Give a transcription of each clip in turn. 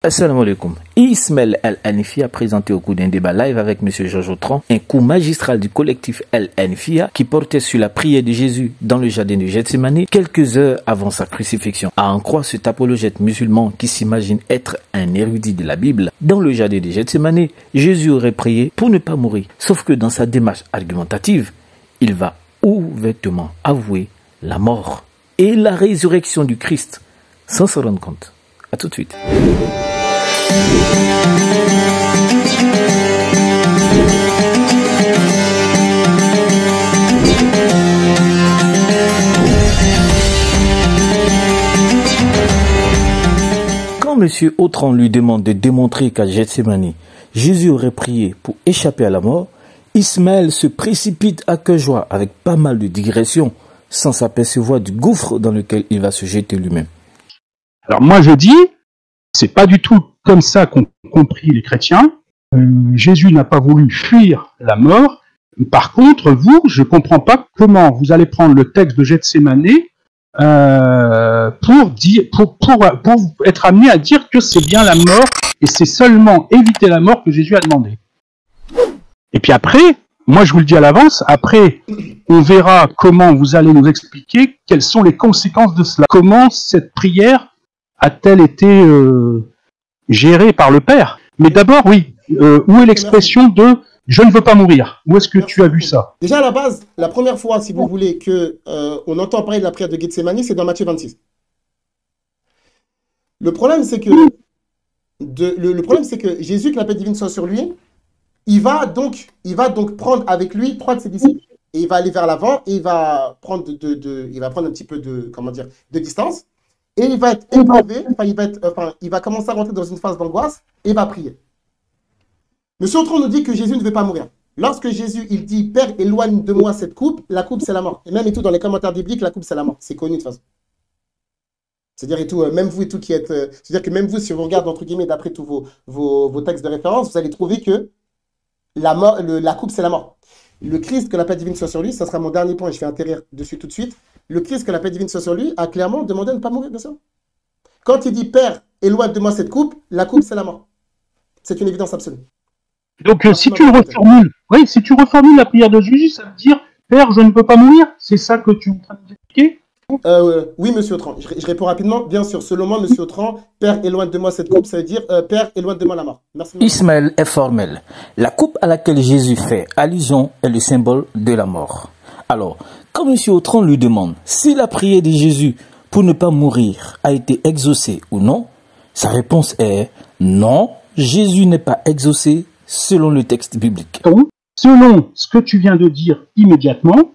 Assalamu alaikum. Ismaël Al-Hanifia a présenté au cours d'un débat live avec M. Georges Autran un cours magistral du collectif Al-Hanifia qui portait sur la prière de Jésus dans le jardin de Gethsémani quelques heures avant sa crucifixion. À en croire cet apologète musulman qui s'imagine être un érudit de la Bible, dans le jardin de Gethsémani, Jésus aurait prié pour ne pas mourir. Sauf que dans sa démarche argumentative, il va ouvertement avouer la mort et la résurrection du Christ sans se rendre compte. A tout de suite. Quand M. Autran lui demande de démontrer qu'à Gethsémani, Jésus aurait prié pour échapper à la mort, Ismaël se précipite à cœur joie avec pas mal de digressions, sans s'apercevoir du gouffre dans lequel il va se jeter lui-même. Alors moi je dis, c'est pas du tout comme ça qu'ont compris les chrétiens. Jésus n'a pas voulu fuir la mort. Par contre, vous, je comprends pas comment vous allez prendre le texte de Gethsémani pour être amené à dire que c'est bien la mort et c'est seulement éviter la mort que Jésus a demandé. Et puis après, moi je vous le dis à l'avance, après on verra comment vous allez nous expliquer quelles sont les conséquences de cela. Comment cette prière a-t-elle été gérée par le Père? Mais d'abord, oui, où est l'expression de « je ne veux pas mourir » Où est-ce que tu as vu ça? Déjà, à la base, la première fois, si vous voulez, qu'on entend parler de la prière de Gethsémani, c'est dans Matthieu 26. Le problème, c'est que, Jésus, que la paix divine soit sur lui, il va donc prendre avec lui 3 de ses disciples. Et il va aller vers l'avant et il va prendre un petit peu de distance. Et il va être éprouvé, il va commencer à rentrer dans une phase d'angoisse et il va prier. Monsieur Autran nous dit que Jésus ne veut pas mourir. Lorsque Jésus, il dit « Père, éloigne de moi cette coupe », la coupe, c'est la mort. Et même et tout, dans les commentaires bibliques, la coupe, c'est la mort. C'est connu de toute façon. C'est-à-dire et tout, même vous et tout qui êtes... c'est-à-dire que même vous, si vous regardez, entre guillemets, d'après tous vos textes de référence, vous allez trouver que la coupe, c'est la mort. Le Christ, que la paix divine soit sur lui, ça sera mon dernier point, je vais atterrir dessus tout de suite. Le Christ, que la paix divine soit sur lui, a clairement demandé de ne pas mourir, bien sûr. Quand il dit « Père, éloigne de moi cette coupe », la coupe, c'est la mort. C'est une évidence absolue. Donc, si tu reformules la prière de Jésus, ça veut dire « Père, je ne peux pas mourir ». C'est ça que tu es en train de expliquer? Oui, monsieur Autran. Je réponds rapidement. Bien sûr, selon moi, monsieur Autran, « Père, éloigne de moi cette coupe », ça veut dire « Père, éloigne de moi la mort ». Merci. Ismaël est formel. La coupe à laquelle Jésus fait allusion est le symbole de la mort. Alors, quand M. Autran lui demande si la prière de Jésus pour ne pas mourir a été exaucée ou non, sa réponse est non, Jésus n'est pas exaucé selon le texte biblique. Selon ce que tu viens de dire immédiatement,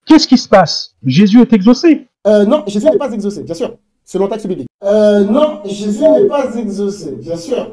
qu'est-ce qui se passe? Jésus est exaucé? Non, Jésus n'est pas exaucé, bien sûr, selon le texte biblique. Non, Jésus n'est pas exaucé, bien sûr.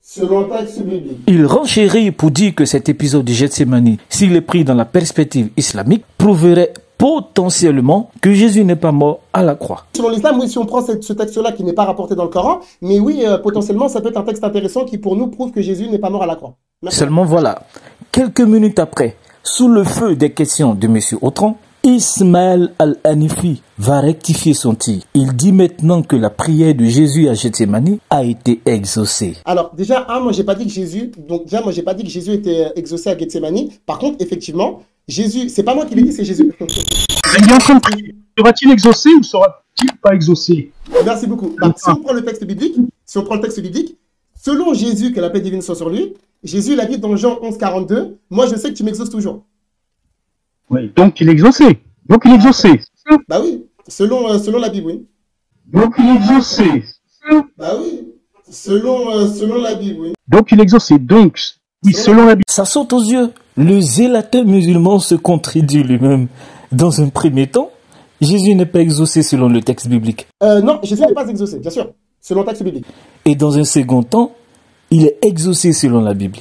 Selon le texte biblique. Il renchérit pour dire que cet épisode de Gethsémani, s'il est pris dans la perspective islamique, prouverait potentiellement que Jésus n'est pas mort à la croix. Selon l'islam, oui, si on prend ce texte-là qui n'est pas rapporté dans le Coran, mais oui, potentiellement, ça peut être un texte intéressant qui pour nous prouve que Jésus n'est pas mort à la croix. Merci. Seulement voilà, quelques minutes après, sous le feu des questions de M. Autran, Ismaël Al-Hanifi va rectifier son tir. Il dit maintenant que la prière de Jésus à Gethsémani a été exaucée. Alors déjà, moi j'ai pas dit que Jésus, était exaucé à Gethsémani. Par contre, effectivement, Jésus, c'est pas moi qui l'ai dit, c'est Jésus. Sera-t-il exaucé ou sera-t-il pas exaucé? Merci beaucoup. Si on prend le texte biblique, selon Jésus, que la paix divine soit sur lui, Jésus l'a dit dans Jean 11,42, moi je sais que tu m'exauces toujours. Oui, donc il est exaucé. Bah oui, selon la Bible, oui. Donc il est exaucé. Bah oui, selon la Bible, oui. Donc il est exaucé. Donc, oui, selon la Bible. Ça saute aux yeux. Le zélateur musulman se contredit lui-même. Dans un premier temps, Jésus n'est pas exaucé selon le texte biblique. Non, Jésus n'est pas exaucé, bien sûr, selon le texte biblique. Et dans un second temps, il est exaucé selon la Bible.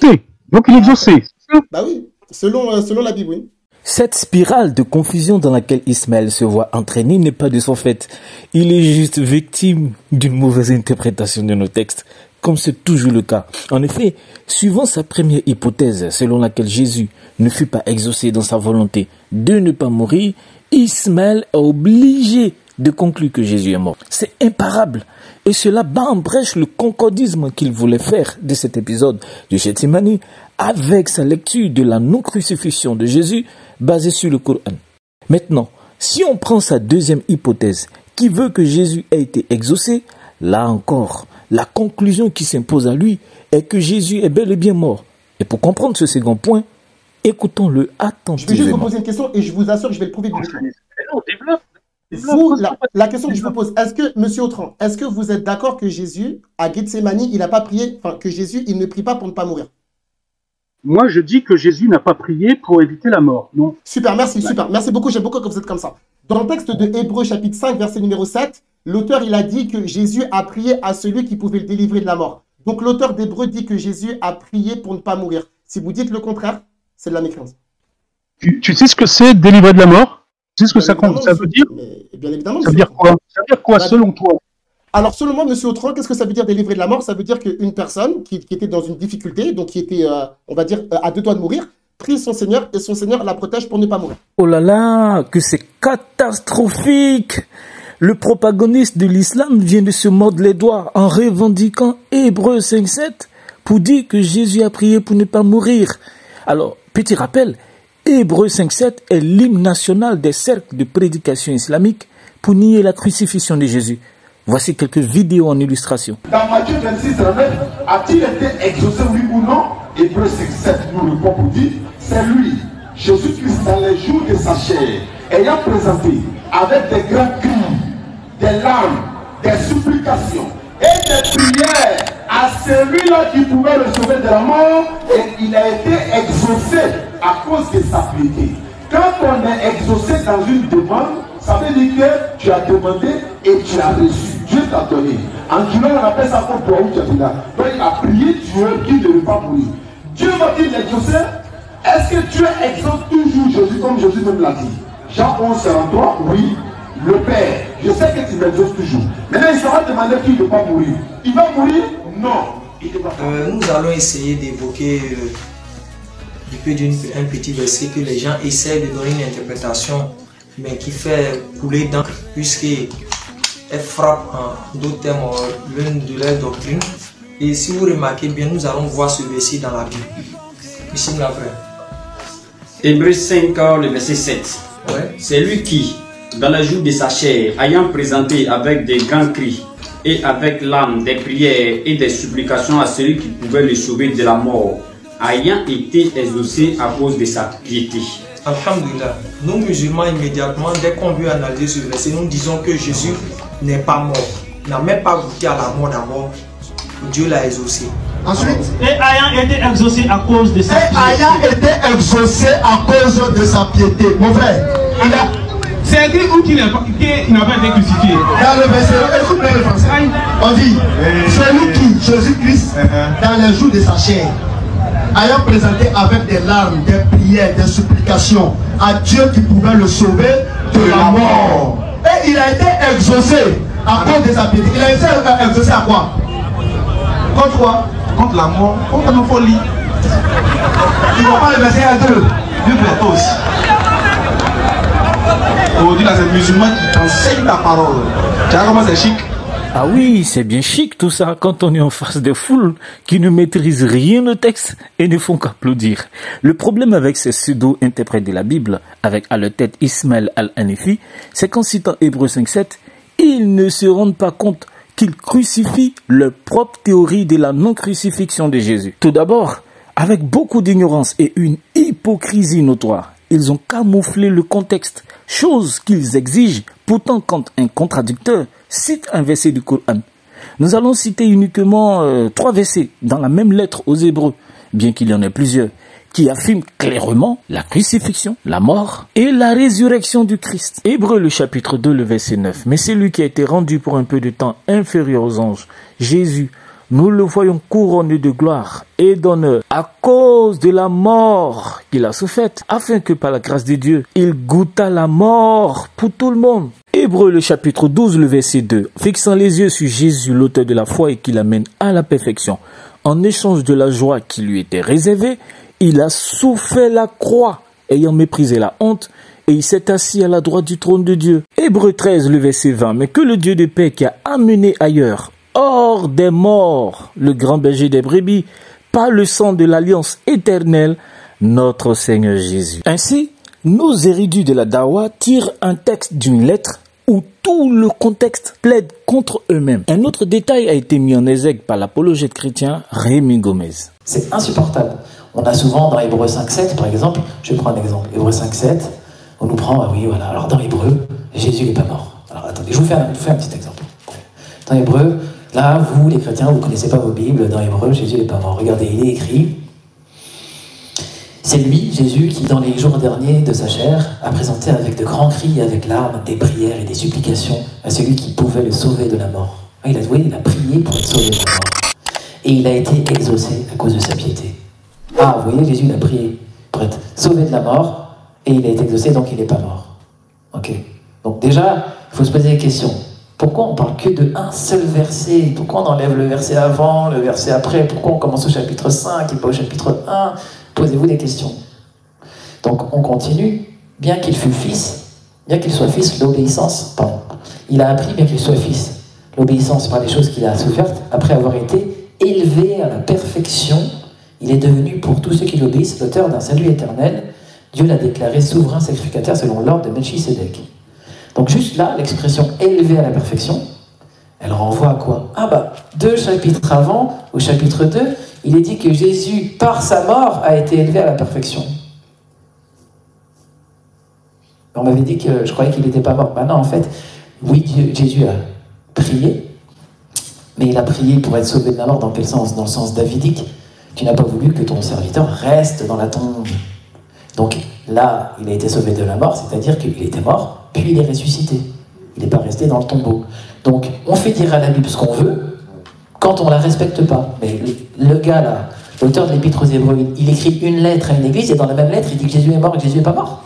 Donc il est exaucé. Bah oui, selon la Bible, oui. Cette spirale de confusion dans laquelle Ismaël se voit entraîné n'est pas de son fait. Il est juste victime d'une mauvaise interprétation de nos textes, comme c'est toujours le cas. En effet, suivant sa première hypothèse selon laquelle Jésus ne fut pas exaucé dans sa volonté de ne pas mourir, Ismaël est obligé de conclure que Jésus est mort. C'est imparable. Et cela bat en brèche le concordisme qu'il voulait faire de cet épisode de Gethsémani avec sa lecture de la non-crucifixion de Jésus basée sur le Coran. Maintenant, si on prend sa deuxième hypothèse qui veut que Jésus ait été exaucé, là encore, la conclusion qui s'impose à lui est que Jésus est bel et bien mort. Et pour comprendre ce second point, écoutons-le attentivement. Je vais juste vous poser une question et je vous assure que je vais le prouver. La question que je vous pose, est-ce que, monsieur Autran, est-ce que vous êtes d'accord que Jésus, à Gethsémani, il n'a pas prié, enfin, que Jésus, il ne prie pas pour ne pas mourir? Moi, je dis que Jésus n'a pas prié pour éviter la mort, non. Super, merci, super. Merci beaucoup, j'aime beaucoup que vous êtes comme ça. Dans le texte de Hébreux, chapitre 5, verset numéro 7, l'auteur, il a dit que Jésus a prié à celui qui pouvait le délivrer de la mort. Donc, l'auteur d'Hébreux dit que Jésus a prié pour ne pas mourir. Si vous dites le contraire, c'est de la mécréance. Tu sais ce que c'est délivrer de la mort? Tu sais ce que ça veut dire? Bien évidemment. Ça veut dire quoi? Ça veut dire quoi selon toi? Alors, selon moi, monsieur Autran, qu'est-ce que ça veut dire délivrer de la mort? Ça veut dire qu'une personne qui était dans une difficulté, donc qui était, on va dire, à 2 doigts de mourir, prie son Seigneur et son Seigneur la protège pour ne pas mourir. Oh là là, que c'est catastrophique! Le protagoniste de l'islam vient de se mordre les doigts en revendiquant Hébreux 5.7 pour dire que Jésus a prié pour ne pas mourir. Alors, petit rappel, Hébreux 5.7 est l'hymne national des cercles de prédication islamique pour nier la crucifixion de Jésus. Voici quelques vidéos en illustration. Dans Matthieu 26, 39, a-t-il été exaucé, oui ou non? Hébreux 5.7 nous répond pour dire, c'est lui, Jésus-Christ, dans les jours de sa chair, ayant présenté avec des grands cris, des larmes, des supplications et des prières à celui-là qui pouvait le sauver de la mort, et il a été exaucé à cause de sa piété. Quand on est exaucé dans une demande, ça veut dire que tu as demandé et tu as reçu. Dieu t'a donné. En guillemets, on appelle ça pour toi où tu as dit là. Donc il a prié Dieu qui ne veut pas mourir. Dieu va-t-il l'exaucer? Est-ce que Dieu exauce toujours Jésus comme Jésus même l'a dit? Jean 11, 43, oui. Le Père, je sais que tu m'exauces toujours. Maintenant, il sera demandé qu'il ne veut pas mourir. Il va mourir? Non. Il ne va pas mourir. Nous allons essayer d'évoquer un petit verset que les gens essaient de donner une interprétation, mais qui fait couler d'encre, puisqu'elle frappe en d'autres termes l'une de leurs doctrines. Et si vous remarquez bien, nous allons voir ce verset dans la Bible. Ici, mon frère. Hébreux 5, le verset 7. Ouais. C'est lui qui, dans le jour de sa chair, ayant présenté avec des grands cris et avec l'âme des prières et des supplications à celui qui pouvait le sauver de la mort, ayant été exaucé à cause de sa piété. Alhamdulillah. Nous musulmans, immédiatement, dès qu'on veut analyser ce verset, nous disons que Jésus n'est pas mort. Il n'a même pas goûté à la mort d'abord. Dieu l'a exaucé. Ensuite, et ayant été exaucé à cause de sa piété. Mon frère, c'est écrit où qu'il n'a pas été crucifié. dans le verset, écoute-moi le français. On dit, celui qui, Jésus-Christ, dans les jours de sa chair, ayant présenté avec des larmes, des prières, des supplications à Dieu qui pouvait le sauver de la mort. Et il a été exaucé à cause de sa piété. Il a été exaucé à quoi? Contre quoi? Contre la mort, contre nos folies. Tu ne vois pas le verset à 2. Dieu pour tous. Aujourd'hui, là, c'est les musulmans qui t'enseignent la parole. Tu vois comment c'est chic? Ah oui, c'est bien chic tout ça quand on est en face des foules qui ne maîtrisent rien au texte et ne font qu'applaudir. Le problème avec ces pseudo-interprètes de la Bible, avec à leur tête Ismaël al-Hanifi, c'est qu'en citant Hébreux 5.7, ils ne se rendent pas compte qu'ils crucifient leur propre théorie de la non-crucifixion de Jésus. Tout d'abord, avec beaucoup d'ignorance et une hypocrisie notoire, ils ont camouflé le contexte, chose qu'ils exigent pourtant quand un contradicteur cite un verset du Coran. Nous allons citer uniquement 3 versets dans la même lettre aux Hébreux, bien qu'il y en ait plusieurs, qui affirment clairement la crucifixion, la mort et la résurrection du Christ. Hébreux le chapitre 2, le verset 9. Mais c'est lui qui a été rendu pour un peu de temps inférieur aux anges, Jésus, nous le voyons couronné de gloire et d'honneur à cause de la mort qu'il a souffert, afin que par la grâce de Dieu, il goûta la mort pour tout le monde. Hébreux le chapitre 12, le verset 2. Fixant les yeux sur Jésus, l'auteur de la foi et qui l'amène à la perfection, en échange de la joie qui lui était réservée, il a souffert la croix, ayant méprisé la honte, et il s'est assis à la droite du trône de Dieu. Hébreux 13, le verset 20. Mais que le Dieu de paix qui a amené ailleurs hors des morts, le grand berger des brebis, par le sang de l'alliance éternelle, notre Seigneur Jésus. Ainsi, nos érudits de la Dawa tirent un texte d'une lettre où tout le contexte plaide contre eux-mêmes. Un autre détail a été mis en exergue par l'apologète chrétien Rémi Gomez. C'est insupportable. On a souvent dans Hébreux 5.7, par exemple, je prends un exemple, Hébreux 5.7, on nous prend, ah oui, voilà, alors dans Hébreux, Jésus n'est pas mort. Alors attendez, je vous fais un petit exemple. Dans Hébreux, là, vous, les chrétiens, vous ne connaissez pas vos Bibles, dans Hébreux, Jésus n'est pas mort. Regardez, il est écrit, c'est lui, Jésus, qui, dans les jours derniers de sa chair, a présenté avec de grands cris et avec larmes des prières et des supplications à celui qui pouvait le sauver de la mort. Il a prié pour être sauvé de la mort. Et il a été exaucé à cause de sa piété. Ah, vous voyez, Jésus, il a prié pour être sauvé de la mort, et il a été exaucé, donc il n'est pas mort. Ok. Donc déjà, il faut se poser des questions. Pourquoi on ne parle que de un seul verset? Pourquoi on enlève le verset avant, le verset après? Pourquoi on commence au chapitre 5 et pas au chapitre 1? Posez-vous des questions. Donc on continue. Bien qu'il fût fils, bien qu'il soit fils, l'obéissance, pardon. Il a appris bien qu'il soit fils. L'obéissance par les choses qu'il a souffertes, après avoir été élevé à la perfection, il est devenu pour tous ceux qui l'obéissent l'auteur d'un salut éternel. Dieu l'a déclaré souverain sacrificateur selon l'ordre de Melchisédek. Donc juste là, l'expression élevé à la perfection, elle renvoie à quoi? Ah bah, 2 chapitres avant, au chapitre 2, il est dit que Jésus, par sa mort, a été élevé à la perfection. On m'avait dit que je croyais qu'il n'était pas mort. Ben non, en fait, oui, Jésus a prié, mais il a prié pour être sauvé de la mort. Dans quel sens? Dans le sens davidique. Tu n'as pas voulu que ton serviteur reste dans la tombe. Donc là, il a été sauvé de la mort, c'est-à-dire qu'il était mort, puis il est ressuscité. Il n'est pas resté dans le tombeau. Donc, on fait dire à la Bible ce qu'on veut, quand on ne la respecte pas. Mais le gars là, l'auteur de l'Épître aux Hébreux, il écrit une lettre à une église, et dans la même lettre, il dit que Jésus est mort et que Jésus n'est pas mort.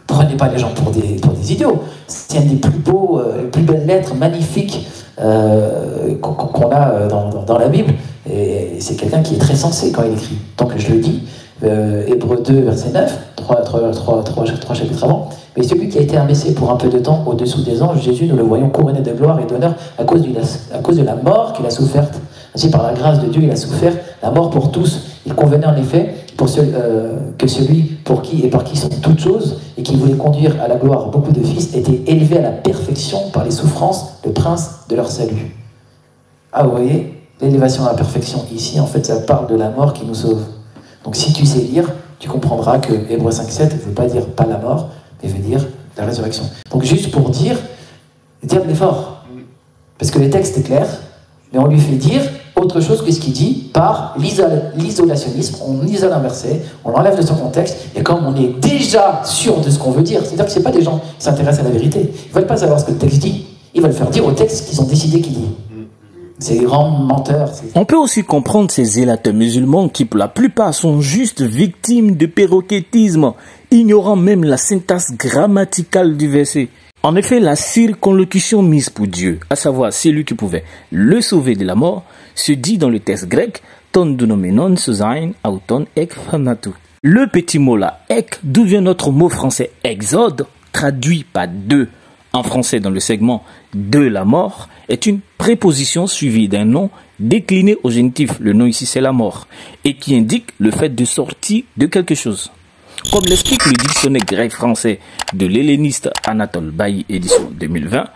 Prenez pas les gens pour des idiots. C'est une des plus belles lettres magnifiques qu'on a dans la Bible. Et c'est quelqu'un qui est très sensé quand il écrit. Tant que je le dis, Hébreux 2, verset 9, 3 chapitres avant. Mais celui qui a été abaissé pour un peu de temps au-dessous des anges, Jésus, nous le voyons couronné de gloire et d'honneur à cause de la mort qu'il a soufferte. Ainsi, par la grâce de Dieu, il a souffert la mort pour tous. Il convenait en effet que celui pour qui et par qui sont toutes choses, et qui voulait conduire à la gloire beaucoup de fils, était élevé à la perfection par les souffrances, le prince de leur salut. Ah, vous voyez, l'élévation à la perfection ici, en fait, ça parle de la mort qui nous sauve. Donc si tu sais lire, tu comprendras que Hébreux 5.7 ne veut pas dire pas la mort, mais veut dire la résurrection. Donc juste pour dire, le diable est fort. Parce que le texte est clair, mais on lui fait dire autre chose que ce qu'il dit par l'isolationnisme. On isole un verset, on l'enlève de son contexte, et comme on est déjà sûr de ce qu'on veut dire, c'est-à-dire que ce n'est pas des gens qui s'intéressent à la vérité, ils ne veulent pas savoir ce que le texte dit, ils veulent faire dire au texte qu'ils ont décidé qu'il dit. C'est des grands menteurs. On peut aussi comprendre ces zélateurs musulmans qui, pour la plupart, sont juste victimes de perroquettisme, ignorant même la syntaxe grammaticale du verset. En effet, la circonlocution mise pour Dieu, à savoir celui qui pouvait le sauver de la mort, se dit dans le texte grec ton dounomenon sezain auton ek fanatu. Le petit mot là, ek, d'où vient notre mot français exode, traduit par deux en français dans le segment de la mort, est une préposition suivie d'un nom décliné au génitif. Le nom ici c'est la mort, et qui indique le fait de sortir de quelque chose. Comme l'explique le dictionnaire grec-français de l'helléniste Anatole Bailly, édition 2020,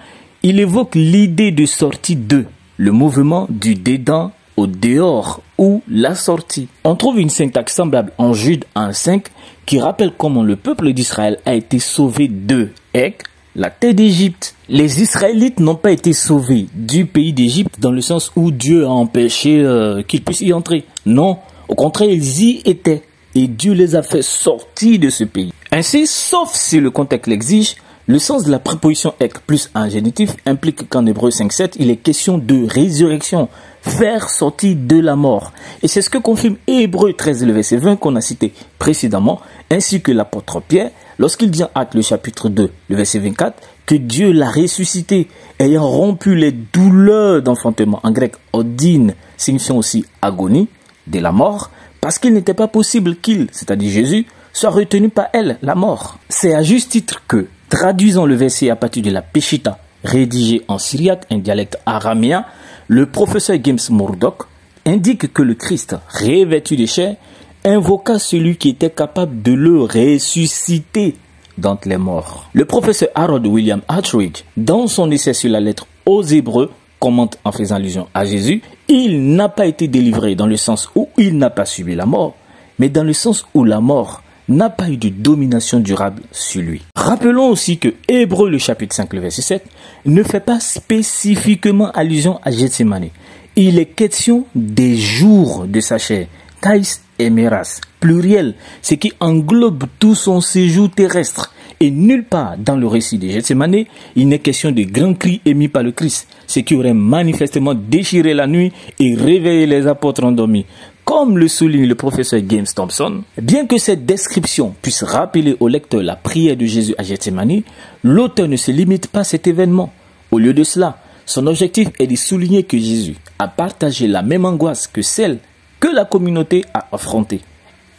il évoque l'idée de sortie de, le mouvement du dedans au dehors ou la sortie. On trouve une syntaxe semblable en Jude 1.5 qui rappelle comment le peuple d'Israël a été sauvé de Ek, la terre d'Égypte. Les Israélites n'ont pas été sauvés du pays d'Égypte dans le sens où Dieu a empêché qu'ils puissent y entrer. Non, au contraire, ils y étaient. Et Dieu les a fait sortir de ce pays. Ainsi, sauf si le contexte l'exige, le sens de la préposition « ek » plus un génitif implique qu'en Hébreux 5.7, il est question de résurrection, faire sortir de la mort. Et c'est ce que confirme Hébreux 13, le verset 20 qu'on a cité précédemment, ainsi que l'apôtre Pierre, lorsqu'il dit en Actes le chapitre 2, le verset 24, que Dieu l'a ressuscité, ayant rompu les douleurs d'enfantement, en grec « odine », signifiant aussi « agonie » de la mort, parce qu'il n'était pas possible qu'il, c'est-à-dire Jésus, soit retenu par elle, la mort. C'est à juste titre que, traduisant le verset à partir de la Peshitta, rédigé en syriaque, un dialecte araméen, Le professeur James Murdoch indique que le Christ, revêtu de chair, invoqua celui qui était capable de le ressusciter d'entre les morts. Le professeur Harold William Hartridge, dans son essai sur la lettre aux Hébreux, commente en faisant allusion à Jésus, il n'a pas été délivré dans le sens où il n'a pas subi la mort, mais dans le sens où la mort n'a pas eu de domination durable sur lui. Rappelons aussi que Hébreux, le chapitre 5, le verset 7, ne fait pas spécifiquement allusion à Gethsémani. Il est question des jours de sa chair, Taïs et Méras, pluriel, ce qui englobe tout son séjour terrestre. Et nulle part dans le récit de Gethsémani, il n'est question de grands cris émis par le Christ, ce qui aurait manifestement déchiré la nuit et réveillé les apôtres endormis. Comme le souligne le professeur James Thompson, bien que cette description puisse rappeler au lecteur la prière de Jésus à Gethsémani, l'auteur ne se limite pas à cet événement. Au lieu de cela, son objectif est de souligner que Jésus a partagé la même angoisse que celle que la communauté a affrontée.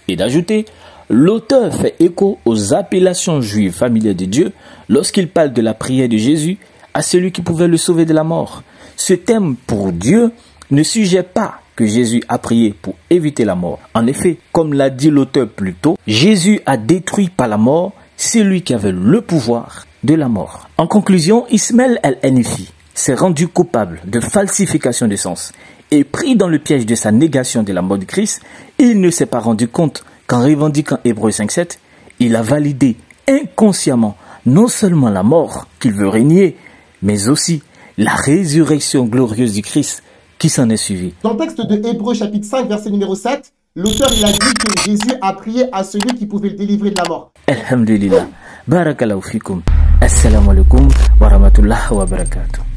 Et d'ajouter, l'auteur fait écho aux appellations juives familières de Dieu lorsqu'il parle de la prière de Jésus à celui qui pouvait le sauver de la mort. Ce thème pour Dieu ne suggère pas que Jésus a prié pour éviter la mort. En effet, comme l'a dit l'auteur plus tôt, Jésus a détruit par la mort celui qui avait le pouvoir de la mort. En conclusion, Ismaël el-Hanifi s'est rendu coupable de falsification de sens et pris dans le piège de sa négation de la mort de Christ. Il ne s'est pas rendu compte qu'en revendiquant Hébreux 5.7, il a validé inconsciemment non seulement la mort qu'il veut régner, mais aussi la résurrection glorieuse du Christ qui s'en est suivi. Dans le texte de Hébreux chapitre 5, verset numéro 7, l'auteur il a dit que Jésus a prié à celui qui pouvait le délivrer de la mort. Alhamdulillah. Barakallahu fikum. Assalamu alaikum wa rahmatullahi wa barakatuh.